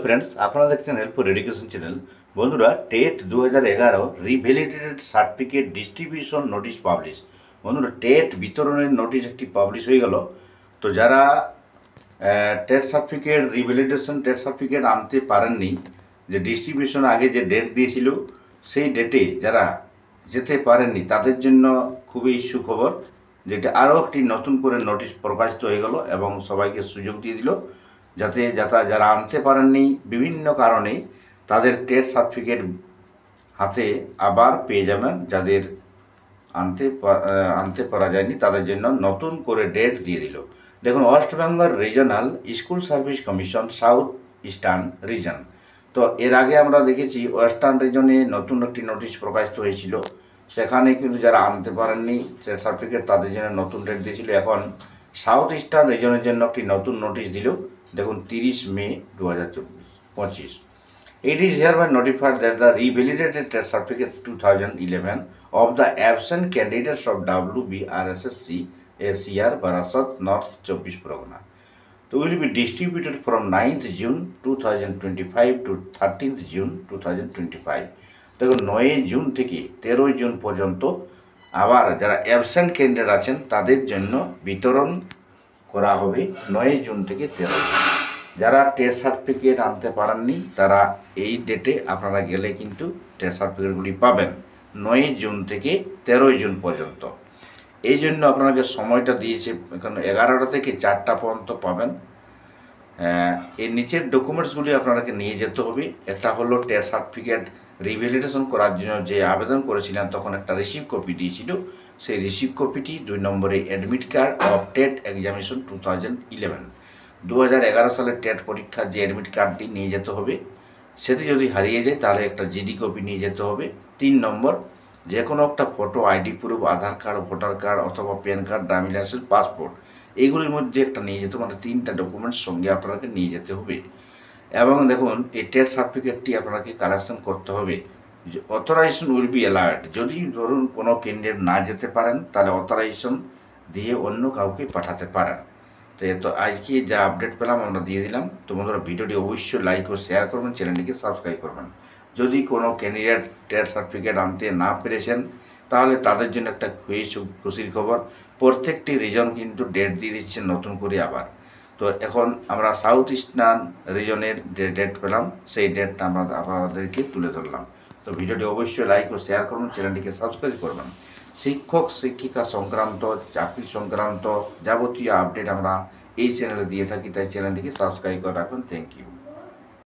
Friends, আপনারা দেখছেন helpful education channel. বন্ধুরা, TET 2011 revalidated certificate distribution notice publish. বন্ধুরা, টেট বিতরণের নোটিশ একটি পাবলিশ হয়ে গেল। তো যারা TET certificate revalidation TET certificate আনতে পারেননি, যে ডিস্ট্রিবিউশন আগে যে ডেট দিয়েছিল সেই ডেটে যারা যেতে পারেননি তাদের জন্য খুবই সুখবর, যেটা আরও একটি নতুন করে নোটিশ প্রকাশিত হয়ে গেল এবং সবাইকে সুযোগ দিয়ে দিল যাতে যারা আনতে পারেননি বিভিন্ন কারণে তাদের টেট সার্টিফিকেট হাতে আবার পেয়ে যাবেন। যাদের আনতে পারা যায়নি তাদের জন্য নতুন করে ডেট দিয়ে দিল। দেখুন, West Bengal regional school service commission south eastern reason. তো এর আগে আমরা দেখেছি ওয়েস্টার্ন রিজনে নতুন একটি নোটিশ প্রকাশিত হয়েছিল, সেখানে কিন্তু যারা আনতে পারেননি টেট সার্টিফিকেট তাদের জন্য নতুন ডেট দিয়েছিল। এখন সাউথ ইস্টার্ন রিজনের জন্য একটি নতুন নোটিশ দিল। দেখুন, 30 মে 2025। It is hereby notified that the revalidated TET certificate 2011 of the absent candidates of WBRSSC ACR Barasat North 24 Pargana will be distributed from 9th June 2025 to 13th June 2025। দেখুন, 9 June থেকে 13 June পর্যন্ত আবার যারা absent candidate আছেন তাদের জন্য বিতরণ করা হবে 9 জুন থেকে 13 জুন। যারা টেট সার্টিফিকেট আনতে পারেননি তারা এই ডেটে আপনারা গেলে কিন্তু টেট সার্টিফিকেটগুলি পাবেন 9 জুন থেকে 13 জুন পর্যন্ত। এই জন্য আপনাকে সময়টা দিয়েছে, এখন 11টা থেকে 4টা পর্যন্ত পাবেন। এর নিচের ডকুমেন্টসগুলি আপনাকে নিয়ে যেতে হবে। একটা হলো টেট সার্টিফিকেট রিভ্যালিডেশন করার জন্য যে আবেদন করেছিলেন তখন একটা রিসিভ কপি দিয়েছিল, সেই রিসিভ কপিটি। 2 নম্বরে admit card of TET examination 2011, 2011 সালের টেট পরীক্ষার যে অ্যাডমিট কার্ডটি নিয়ে যেতে হবে, সেটি যদি হারিয়ে যায় তাহলে একটা জিডি কপি নিয়ে যেতে হবে। 3 নম্বর, যে কোনো একটা ফটো, আইডি প্রুফ, আধার কার্ড, ভোটার কার্ড অথবা pan card, driving licence, passport, এইগুলির মধ্যে একটা নিয়ে যেতে, মানে 3টা ডকুমেন্টস সঙ্গে আপনাকে নিয়ে যেতে হবে। এবং দেখুন, এই টেট সার্টিফিকেটটি আপনাকে কালেকশন করতে হবে। Authorisation will be allowed. যদি ধরুন কোনো ক্যান্ডিডেট না যেতে পারেন তাহলে অথরাইজেশন দিয়ে অন্য কাউকে পাঠাতে পারেন। তো আজকে যা আপডেট পেলাম আমরা দিয়ে দিলাম। তো বন্ধুরা, ভিডিওটি অবশ্যই লাইক ও শেয়ার করবেন, চ্যানেলটিকে সাবস্ক্রাইব করবেন। যদি কোনো ক্যান্ডিডেট টেট সার্টিফিকেট আনতে না পেরেছেন তাহলে তাদের জন্য একটা খুশির খবর, প্রত্যেকটি রিজন কিন্তু ডেট দিয়ে দিচ্ছে নতুন করে আবার। তো এখন আমরা সাউথ ইস্টার্ন রিজনের যে ডেট পেলাম সেই ডেটটা আমরা আপনাদেরকে তুলে ধরলাম। তো ভিডিওটি অবশ্যই লাইক ও শেয়ার করবেন, চ্যানেলটিকে সাবস্ক্রাইব করবেন। শিক্ষক শিক্ষিকা সংক্রান্ত, চাকরি সংক্রান্ত যাবতীয় আপডেট আমরা এই চ্যানেলে দিয়ে থাকি, তাই চ্যানেলটিকে সাবস্ক্রাইব করে রাখুন। Thank you.